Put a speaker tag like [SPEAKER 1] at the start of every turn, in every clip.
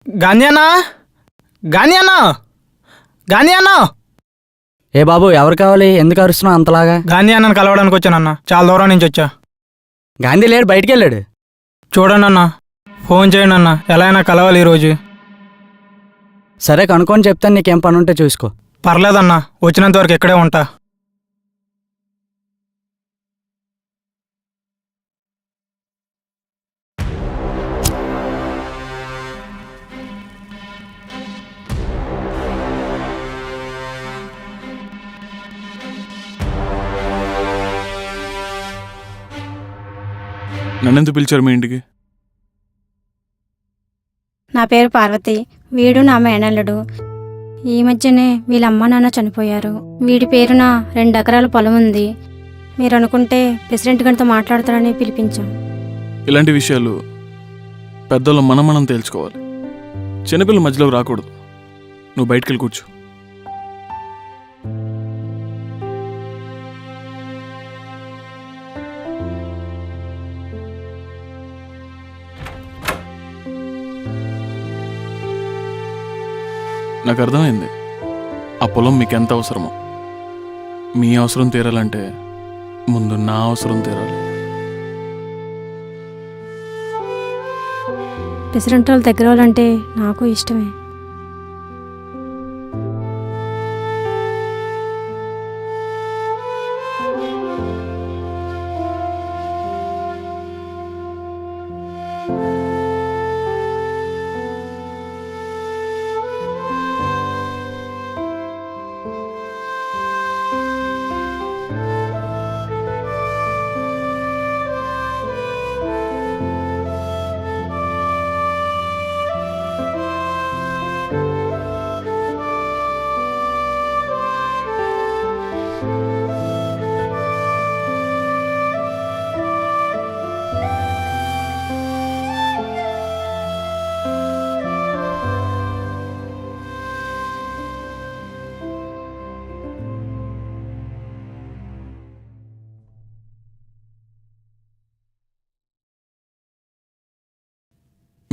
[SPEAKER 1] గాంధీ అన్నా, గాంధీ అన్నా, గాంధీ అన్నా.
[SPEAKER 2] ఏ బాబు, ఎవరు కావాలి? ఎందుకు అరుస్తున్నావు అంతలాగా?
[SPEAKER 1] గాంధీ అన్నను కలవడానికి వచ్చానన్నా, చాలా దూరం నుంచి వచ్చా.
[SPEAKER 2] గాంధీ లేడు, బయటికి వెళ్ళాడు.
[SPEAKER 1] చూడండి అన్న, ఫోన్ చేయండి అన్న, ఎలా అయినా కలవాలి ఈరోజు.
[SPEAKER 2] సరే, కనుక్కొని చెప్తాను. నీకేం పని ఉంటే చూసుకో.
[SPEAKER 1] పర్లేదన్నా, వచ్చినంత వరకు ఇక్కడే ఉంటా.
[SPEAKER 3] నన్నెందుకు పిలిచారు మీ ఇంటికి?
[SPEAKER 4] నా పేరు పార్వతి, వీడు నా మేనల్లుడు. ఈ మధ్యనే వీళ్ళ అమ్మ నాన్న చనిపోయారు. వీడి పేరున 2 ఎకరాల పొలం ఉంది. మీరు అనుకుంటే ప్రెసిడెంట్ గారితో మాట్లాడతారని పిలిపించాం.
[SPEAKER 3] ఇలాంటి విషయాలు పెద్దలు మనం తేల్చుకోవాలి. చిన్నపిల్లల మధ్యలో రాకూడదు. నువ్వు బయటికి వెళ్ళి కూర్చో. నాకు అర్థమైంది ఆ పొలం మీకు ఎంత అవసరమో. మీ అవసరం తీరాలంటే ముందు నా అవసరం తీరాలి.
[SPEAKER 4] ప్రెసిడెంట్ వాళ్ళ దగ్గర వాళ్ళంటే నాకు ఇష్టమే.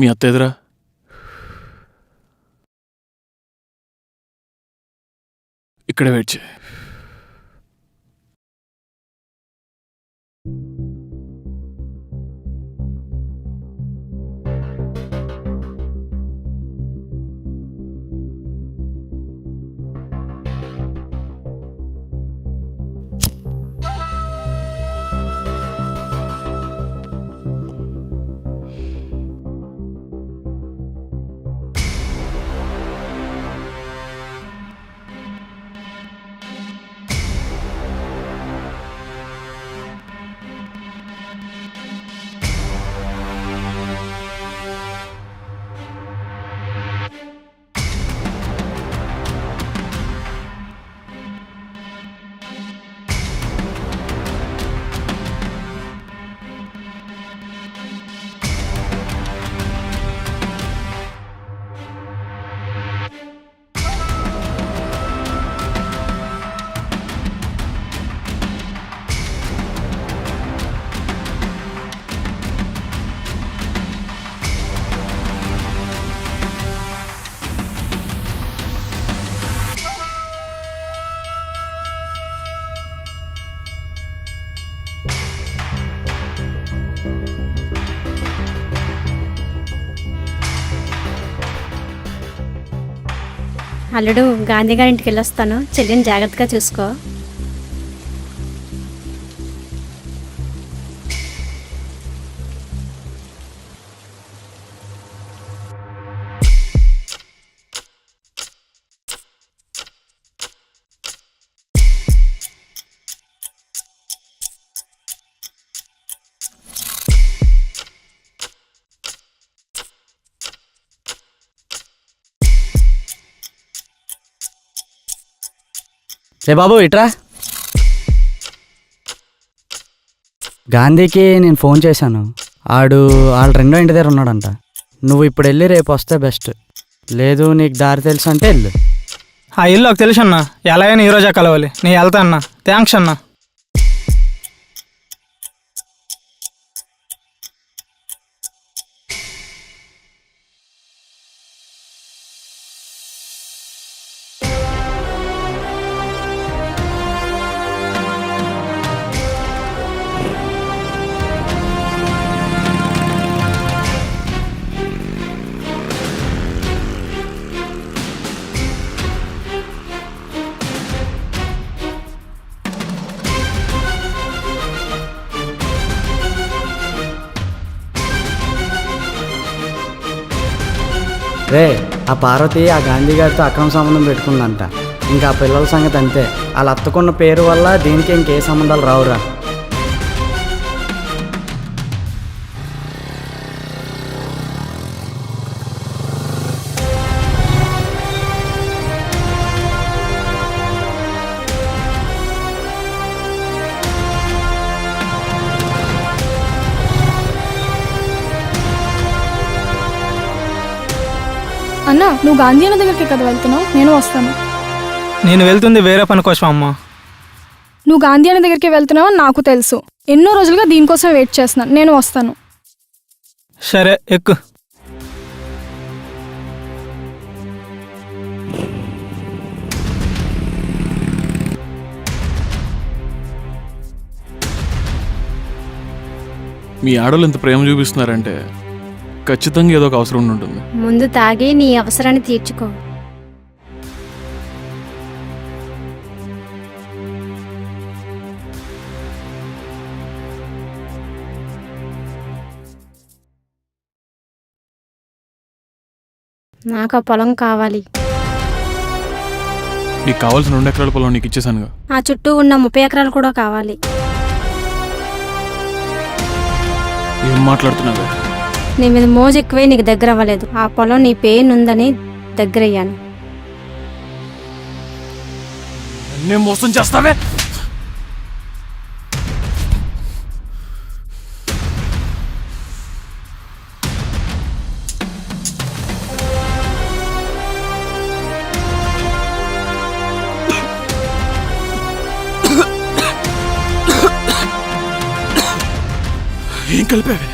[SPEAKER 3] మీ అత్త ఎదురా? ఇక్కడే వెయిట్ చేయి.
[SPEAKER 4] అల్లుడు, గాంధీ గారి ఇంటికి వెళ్ళొస్తాను. చెల్లిని జాగ్రత్తగా చూసుకో.
[SPEAKER 2] ఏ బాబు, ఇట్రా. గాంధీకి నేను ఫోన్ చేశాను. వాళ్ళ 2వ ఇంటి దగ్గర ఉన్నాడంట. నువ్వు ఇప్పుడు వెళ్ళి రేపు వస్తే బెస్ట్. లేదు నీకు దారి తెలుసు అంటే వెళ్ళు.
[SPEAKER 1] ఆ ఇల్లు నాకు తెలుసు అన్నా, ఎలా అయినా ఈరోజే కలవాలి. నేను వెళ్తా అన్నా. థ్యాంక్స్ అన్నా.
[SPEAKER 2] రే ఆ పార్వతి ఆ గాంధీ గారితో అక్రమ సంబంధం పెట్టుకుందంట. ఇంకా ఆ పిల్లల సంగతి అంతే. వాళ్ళ అత్తకున్న పేరు వల్ల దీనికి ఇంకే సంబంధాలు రావురా.
[SPEAKER 5] అన్నా నువ్వు గాంధీ అన్న దగ్గరికి కదా వెళ్తున్నావు, నేను వస్తాను.
[SPEAKER 1] నేను వెళ్తుంది వేరే పని కోసం అమ్మా.
[SPEAKER 5] నువ్వు గాంధీ అన్న దగ్గరికి వెళ్తున్నావు అని నాకు తెలుసు. ఎన్నో రోజులుగా దీనికోసం వెయిట్ చేస్తున్నాను. నేను వస్తాను.
[SPEAKER 1] సరే ఎక్కు.
[SPEAKER 3] మీ ఆడవాళ్ళు ఎంత ప్రేమ చూపిస్తున్నారంటే ఖచ్చితంగా ఏదో ఒక అవసరం ఉండి ఉంటుంది.
[SPEAKER 4] ముందు తాగి నీ అవసరాన్ని తీర్చుకో. నాకు ఆ పొలం కావాలి.
[SPEAKER 3] నీకు కావాల్సిన 2 ఎకరాల పొలం నీకు ఇచ్చేసానుగా.
[SPEAKER 4] ఆ చుట్టూ ఉన్న 30 ఎకరాలు కూడా కావాలి.
[SPEAKER 3] ఏం మాట్లాడుతున్నావే?
[SPEAKER 4] నీ మీద మోజు ఎక్కువై నీకు దగ్గర అవ్వలేదు. ఆ పొలం నీ పేరునుందని దగ్గరయ్యాను.
[SPEAKER 3] నేను మోసం చేస్తావే? ఏం కలిపావే?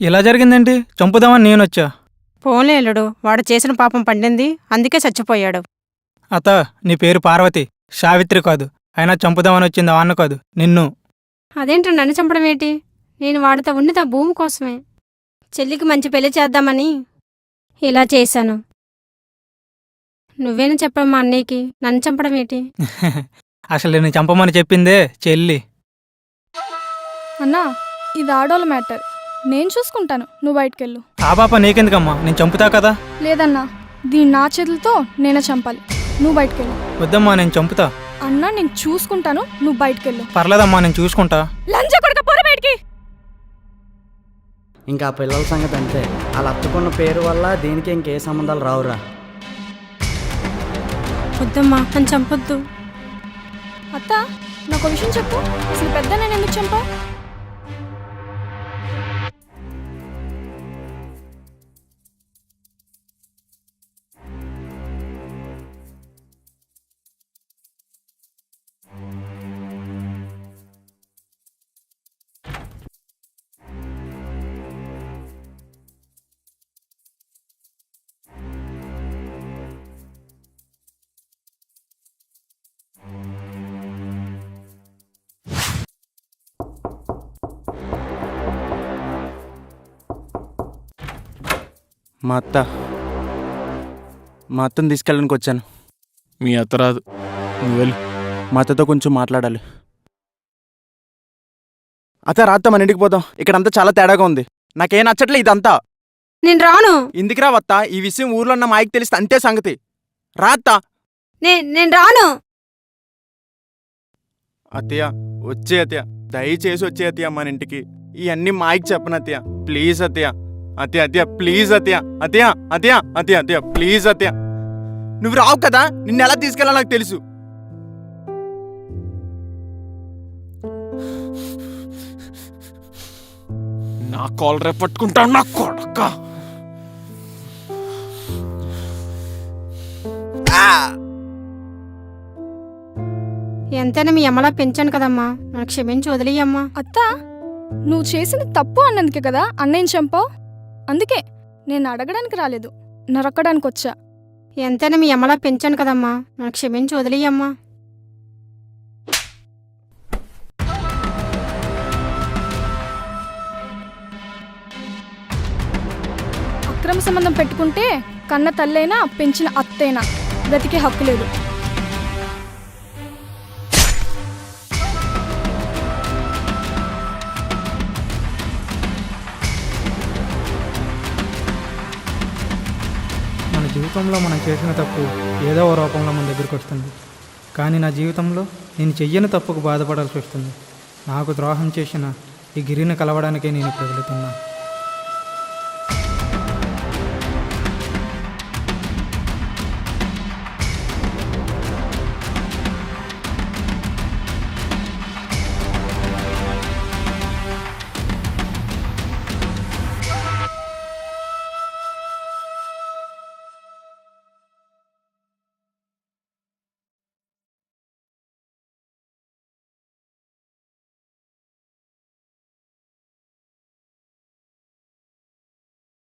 [SPEAKER 1] ఇలా జరిగిందేంటి? చంపుదామని నేను వచ్చా.
[SPEAKER 6] పోన్లే అల్లుడు, వాడు చేసిన పాపం పండింది, అందుకే చచ్చిపోయాడు.
[SPEAKER 1] అత్త, నీ పేరు పార్వతి, సావిత్రి కాదు. అయినా చంపుదామని వచ్చింది వాన్న కాదు, నిన్ను.
[SPEAKER 4] అదేంటి నన్ను చంపడం ఏంటి? నేను వాడితో ఉన్నది ఆ భూమి కోసమే. చెల్లికి మంచి పెళ్లి చేద్దామని ఇలా చేశాను. నువ్వేనా చెప్పడం మా అన్నయ్యకి? నన్ను చంపడం ఏంటి?
[SPEAKER 1] అసలు నేను చంపమని చెప్పిందే చెల్లి.
[SPEAKER 5] అన్నా ఇది ఆడోళ్ళ మ్యాటర్. నేను చూసుకుంటాను, నువ్వు బయటకెళ్ళు.
[SPEAKER 1] ఆ పాప నీకెందుకమ్మా? నేను చంపుతా కదా.
[SPEAKER 5] లేదన్నా, దీన్ని నా చేతులతో నేనే చంపాలి. నువ్వు బయటకెళ్ళు.
[SPEAKER 1] వద్దమ్మా, నేను చంపుతా.
[SPEAKER 5] అన్నా నేను చూసుకుంటాను, నువ్వు బయటకెళ్ళు.
[SPEAKER 1] పర్లేదమ్మా, నేను చూసుకుంటా.
[SPEAKER 5] లంచ కొడుక పోరా బయటికి.
[SPEAKER 2] ఇంకా ఆ పిల్లల సంగతి అంతే. వాళ్ళ అత్తకున్న పేరు వల్ల దీనికి ఇంకే సంబంధాలు రావురా.
[SPEAKER 4] వద్దమ్మా, నన్ను చంపొద్దు.
[SPEAKER 5] అత్త నాకు విషయం చెప్పు, అసలు పెద్ద నేను ఎందుకు చంపా?
[SPEAKER 7] మా అత్తని తీసుకెళ్ళడానికి వచ్చాను.
[SPEAKER 3] మీ అత్త రాదు, నువ్వు వెళ్ళు.
[SPEAKER 7] మా అత్తతో కొంచెం మాట్లాడాలి. అత్త రాత్త మన ఇంటికి పోదాం. ఇక్కడంతా చాలా తేడాగా ఉంది. నాకేం నచ్చట్లే ఇదంతా.
[SPEAKER 4] నేను రాను.
[SPEAKER 7] ఇందుకు రావత్తా, ఈ విషయం ఊర్లో ఉన్న మాయకి తెలిస్తే అంతే సంగతి. రాత్తా.
[SPEAKER 4] నేను రాను.
[SPEAKER 7] అత్తయ్య వచ్చే అత్తయ్య, దయచేసి వచ్చే అత్తయ్య మన ఇంటికి. ఇవన్నీ మాయకి చెప్పను అత్తయ్య, ప్లీజ్ అత్తయ్య. అత్తయ్య అత్తయ్య ప్లీజ్ అత్తయ్య. అత్తయ్య అత్తయ్య అత్తయ్య అత్తయ్య ప్లీజ్ అత్తయ్య. నువ్వు రావు కదా, నిన్ను ఎలా తీసుకెళ్ళాలో నాకు తెలుసు.
[SPEAKER 3] నా కాల్ రేపు పట్టుకుంటాను నా కొడక.
[SPEAKER 4] ఎంతైనా మీ అమ్మలా పెంచాను కదమ్మా, నన్ను క్షమించి వదిలేయమ్మా.
[SPEAKER 5] అత్త నువ్వు చేసింది తప్పు అన్నందుకే కదా అన్నయ్యని చంపావు. అందుకే నేను అడగడానికి రాలేదు, నరక్కడానికి వచ్చా.
[SPEAKER 4] ఎంతైనా మీ అమ్మలా పెంచాను కదమ్మా, నాకు క్షమించి వదిలేయమ్మా.
[SPEAKER 5] అక్రమ సంబంధం పెట్టుకుంటే కన్న తల్లైనా పెంచిన అత్తైనా బ్రతికే హక్కు లేదు.
[SPEAKER 1] మన జీవితంలో మనం చేసిన తప్పు ఏదో ఓ రూపంలో మన దగ్గరికి వస్తుంది. కానీ నా జీవితంలో నేను చెయ్యని తప్పుకు బాధపడాల్సి వస్తుంది. నాకు ద్రోహం చేసిన ఈ గిరిని కలవడానికే నేను ఇప్పుడు వెళుతున్నా.